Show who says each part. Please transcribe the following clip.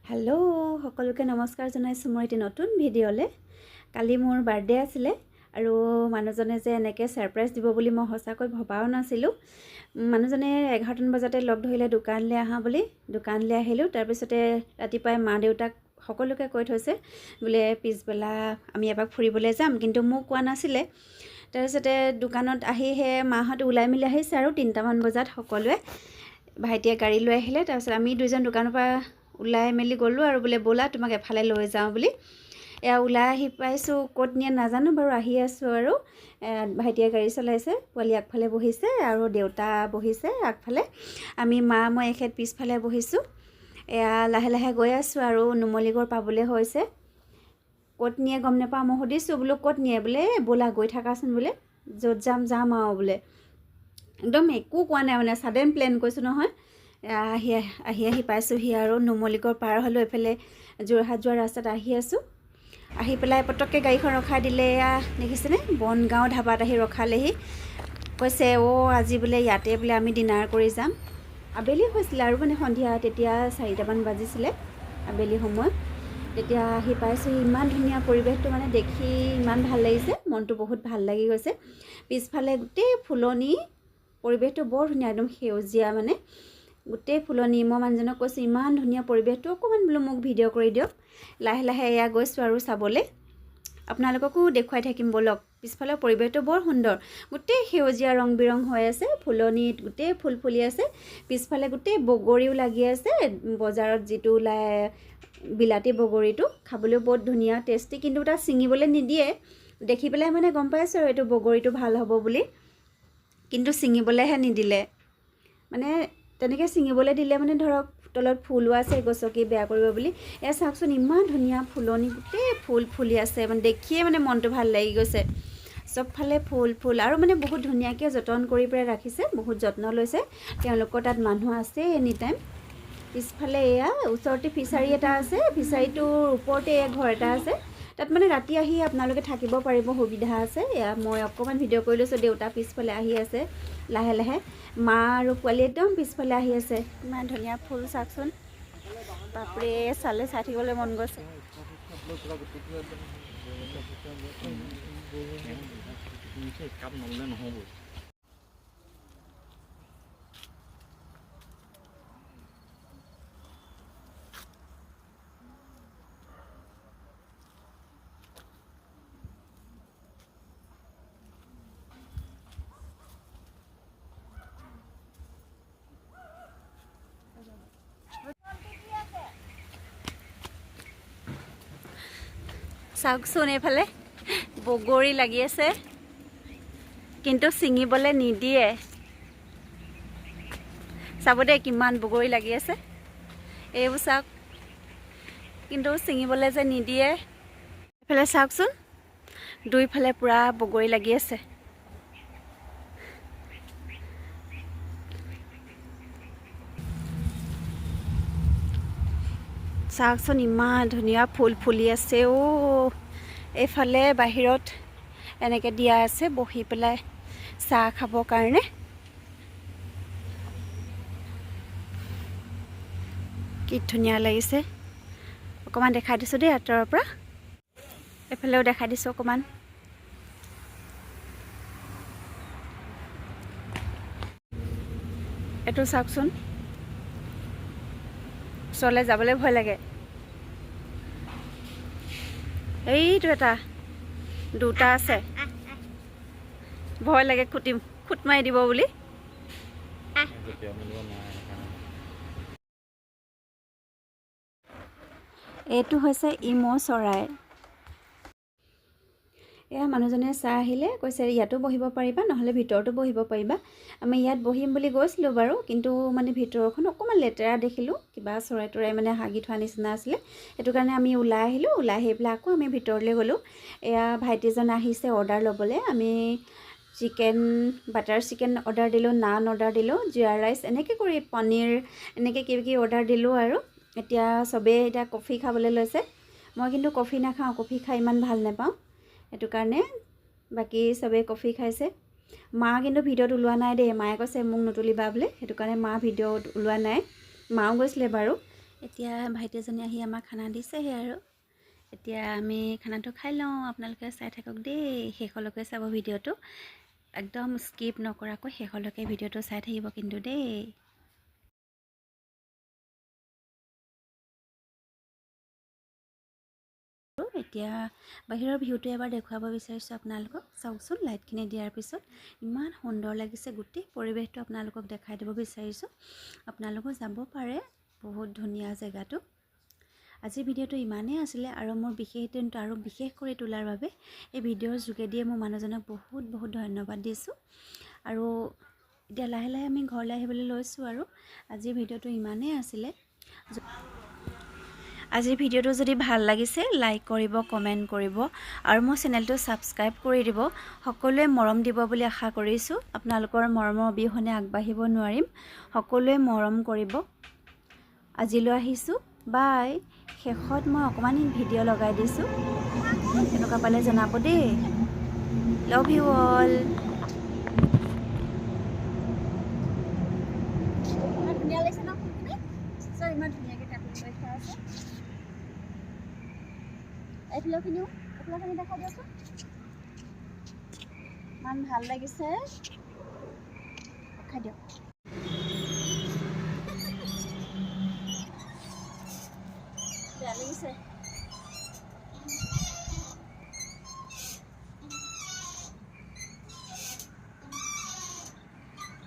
Speaker 1: Hello' সকলোকে নমস্কাৰ জনাইছোঁ মোৰ এটি নতুন ভিডিঅ'লে। কালি মোৰ বাৰ্থডে আছিলে আৰু মানুহজনে যে এনেকৈ ছাৰপ্ৰাইজ দিব বুলি মই সঁচাকৈ ভবাও নাছিলোঁ। মানুহজনে 11টা বজাতে লগ ধৰিলে দোকানলৈ আহা বুলি। দোকানলৈ আহিলোঁ। তাৰপিছতে ৰাতিপুৱাই মা দেউতাক সকলোকে কৈ থৈছে বোলে পিছবেলা আমি এপাক ফুৰিবলৈ যাম, কিন্তু মোক কোৱা নাছিলে। তাৰপিছতে দোকানত আহিহে মাহঁত ওলাই মেলি আহিছে আৰু 3টামান বজাত সকলোৱে ভাইটিয়ে গাড়ী লৈ আহিলে। তাৰপিছত আমি দুজন দোকানৰ পৰা ওলাই মেলি গ'লোঁ আৰু বোলে ব'লা তোমাক এফালে লৈ যাওঁ বুলি। এয়া ওলাই আহি পাইছোঁ, ক'ত নিয়ে নাজানো বাৰু, আহি আছোঁ আৰু ভাইটিয়ে গাড়ী চলাইছে, পোৱালি আগফালে বহিছে আৰু দেউতা বহিছে আগফালে, আমি মা মই এখেত পিছফালে বহিছোঁ। এয়া লাহে লাহে গৈ আছোঁ আৰু নুমলীগড় পাবলৈ হৈছে। ক'ত নিয়ে গম নাপাওঁ। মই সুধিছোঁ বোলো ক'ত নিয়ে, বোলে ব'লা গৈ থাকাচোন, বোলে য'ত যাম যাম আৰু বোলে। একদম একো কোৱা নাই মানে, ছাডেন প্লেন কৈছোঁ নহয়। আহি পাইছোঁহি আৰু নুমলীগড় পাৰ হ'লোঁ। এইফালে যোৰহাট যোৱা ৰাস্তাত আহি আছোঁ। আহি পেলাই পটককৈ গাড়ীখন ৰখাই দিলে। এয়া দেখিছেনে, বনগাঁও ধাবাত আহি ৰখালেহি। কৈছে আজি বোলে ইয়াতে বোলে আমি ডিনাৰ কৰি যাম। আবেলি হৈছিলে আৰু মানে সন্ধিয়া, তেতিয়া 4টামান বাজিছিলে আবেলি সময়। তেতিয়া আহি পাইছোঁহি। ইমান ধুনীয়া পৰিৱেশটো মানে দেখি ইমান ভাল লাগিছে, মনটো বহুত ভাল লাগি গৈছে। পিছফালে গোটেই ফুলনি, পৰিৱেশটো বৰ ধুনীয়া, একদম সেউজীয়া মানে গোটেই ফুলনি। মই মানুহজনক কৈছোঁ ইমান ধুনীয়া পৰিৱেশটো, অকণমান বোলো মোক ভিডিঅ' কৰি দিয়ক। লাহে লাহে এয়া গৈছোঁ আৰু চাবলৈ, আপোনালোককো দেখুৱাই থাকিম ব'লক। পিছফালৰ পৰিৱেশটো বৰ সুন্দৰ, গোটেই সেউজীয়া ৰং বিৰং হৈ আছে, ফুলনিত গোটেই ফুল ফুলি আছে। পিছফালে গোটেই বগৰীও লাগি আছে, বজাৰত যিটো ওলায় বিলাতী বগৰীটো, খাবলৈও বহুত ধুনীয়া টেষ্টি, কিন্তু তাত ছিঙিবলৈ নিদিয়ে। দেখি পেলাই মানে গম পাইছোঁ আৰু এইটো বগৰীটো ভাল হ'ব বুলি, কিন্তু ছিঙিবলৈহে নিদিলে। মানে তেনেকৈ ছিঙিবলৈ দিলে মানে ধৰক তলত ফুলো আছে, গছকি বেয়া কৰিব বুলি। এয়া চাওকচোন ইমান ধুনীয়া ফুলনি, গোটেই ফুল ফুলি আছে, মানে দেখিয়ে মানে মনটো ভাল লাগি গৈছে। চবফালে ফুল ফুল আৰু মানে বহুত ধুনীয়াকৈ যতন কৰি পেলাই ৰাখিছে, বহুত যত্ন লৈছে। তেওঁলোকৰ তাত মানুহ আছে এনি টাইম। পিছফালে এয়া ওচৰতে ফিছাৰী এটা আছে, ফিছাৰীটোৰ ওপৰতে ঘৰ এটা আছে। তাত মানে ৰাতি আহি আপোনালোকে থাকিব পাৰিব, সুবিধা আছে। এয়া মই অকণমান ভিডিঅ' কৰি লৈছোঁ। দেউতা পিছফালে আহি আছে লাহে লাহে, মা আৰু পোৱালি একদম পিছফালে আহি আছে। ইমান ধুনীয়া ফুল চাওকচোন, বাপৰে চাই থাকিবলৈ মন গৈছে। চাওকচোন এইফালে বগৰী লাগি আছে, কিন্তু ছিঙিবলৈ নিদিয়ে। চাব দেই কিমান বগৰী লাগি আছে, এইবোৰ চাওক, কিন্তু ছিঙিবলৈ যে নিদিয়ে। এইফালে চাওকচোন, দুইফালে পূৰা বগৰী লাগি আছে। চাওকচোন ইমান ধুনীয়া ফুল ফুলি আছে। এইফালে বাহিৰত এনেকৈ দিয়া আছে বহি পেলাই চাহ খাবৰ কাৰণে। কি ধুনীয়া লাগিছে। অকণমান দেখাই দিছোঁ দেই আঁতৰৰ পৰা, এইফালেও দেখাই দিছোঁ অকণমান। এইটো চাওকচোন, ওচৰলৈ যাবলৈ ভয় লাগে। এইটো এটা দুটা আছে, ভয় লাগে খুট মাৰি দিব বুলি। এইটো হৈছে ইমৌ চৰাই। এয়া মানুহজনে চাহ আহিলে, কৈছে ইয়াতো বহিব পাৰিবা, নহ'লে ভিতৰতো বহিব পাৰিবা। আমি ইয়াত বহিম বুলি গৈছিলোঁ বাৰু, কিন্তু মানে ভিতৰখন অকণমান লেতেৰা দেখিলোঁ, কিবা চৰাই তৰাই মানে হাগি থোৱা নিচিনা আছিলে। সেইটো কাৰণে আমি ওলাই আহিলোঁ। ওলাই আহি পেলাই আকৌ আমি ভিতৰলৈ গ'লোঁ। এয়া ভাইটিজন আহিছে অৰ্ডাৰ ল'বলৈ। আমি বাটাৰ চিকেন অৰ্ডাৰ দিলোঁ, নান অৰ্ডাৰ দিলোঁ, জিৰা ৰাইচ, এনেকৈ কৰি পনীৰ, এনেকৈ কিবা কিবি অৰ্ডাৰ দিলোঁ। আৰু এতিয়া চবেই এতিয়া কফি খাবলৈ লৈছে। মই কিন্তু কফি নাখাওঁ, কফি খাই ইমান ভাল নাপাওঁ। সেইটো কাৰণে বাকী চবেই কফি খাইছে। মা কিন্তু ভিডিঅ'ত ওলোৱা নাই দেই, মায়ে কৈছে মোক নুতুলিবা বোলে, সেইটো কাৰণে মা ভিডিঅ'ত ওলোৱা নাই। মাও গৈছিলে বাৰু। এতিয়া ভাইটিজনী আহি আমাক খানা দিছেহি আৰু এতিয়া আমি খানাটো খাই লওঁ। আপোনালোকে চাই থাকক দেই, শেষলৈকে চাব ভিডিঅ'টো, একদম স্কিপ নকৰাকৈ শেষলৈকে ভিডিঅ'টো চাই থাকিব কিন্তু দেই। এতিয়া বাহিৰৰ ভিউটো এবাৰ দেখুৱাব বিচাৰিছোঁ আপোনালোকক। চাওকচোন, লাইটখিনি দিয়াৰ পিছত ইমান সুন্দৰ লাগিছে, গোটেই পৰিৱেশটো আপোনালোকক দেখাই দিব বিচাৰিছোঁ। আপোনালোকো যাব পাৰে, বহুত ধুনীয়া জেগাটো। আজি ভিডিঅ'টো ইমানেই আছিলে আৰু মোৰ বিশেষ দিনটো আৰু বিশেষ কৰি তোলাৰ বাবে এই ভিডিঅ'ৰ যোগেদিয়ে মোৰ মানুহজনক বহুত বহুত ধন্যবাদ দিছোঁ। আৰু এতিয়া লাহে লাহে আমি ঘৰলৈ আহিবলৈ লৈছোঁ আৰু আজিৰ ভিডিঅ'টো ইমানেই আছিলে। আজিৰ ভিডিঅ'টো যদি ভাল লাগিছে লাইক কৰিব, কমেণ্ট কৰিব আৰু মোৰ চেনেলটো ছাবস্ক্ৰাইব কৰি দিব। সকলোৱে মৰম দিব বুলি আশা কৰিছোঁ। আপোনালোকৰ মৰমৰ অবিহনে আগবাঢ়িব নোৱাৰিম। সকলোৱে মৰম কৰিব। আজিলৈ আহিছোঁ, বাই। শেষত মই অকণমান ভিডিঅ' লগাই দিছোঁ, এনেকুৱা পালে জনাব দেই। Love you all. ধুনীয়া লাগিছে ন ফুলখিনি? চব ইমান ধুনীয়াকৈ কাটি লৈ থোৱা আছে। এইফালেখিনিও, এইফালেখিনি দেখাই দিয়কচোন, ইমান ভাল লাগিছে। খাই দিয়ক। বেয়া লাগিছে।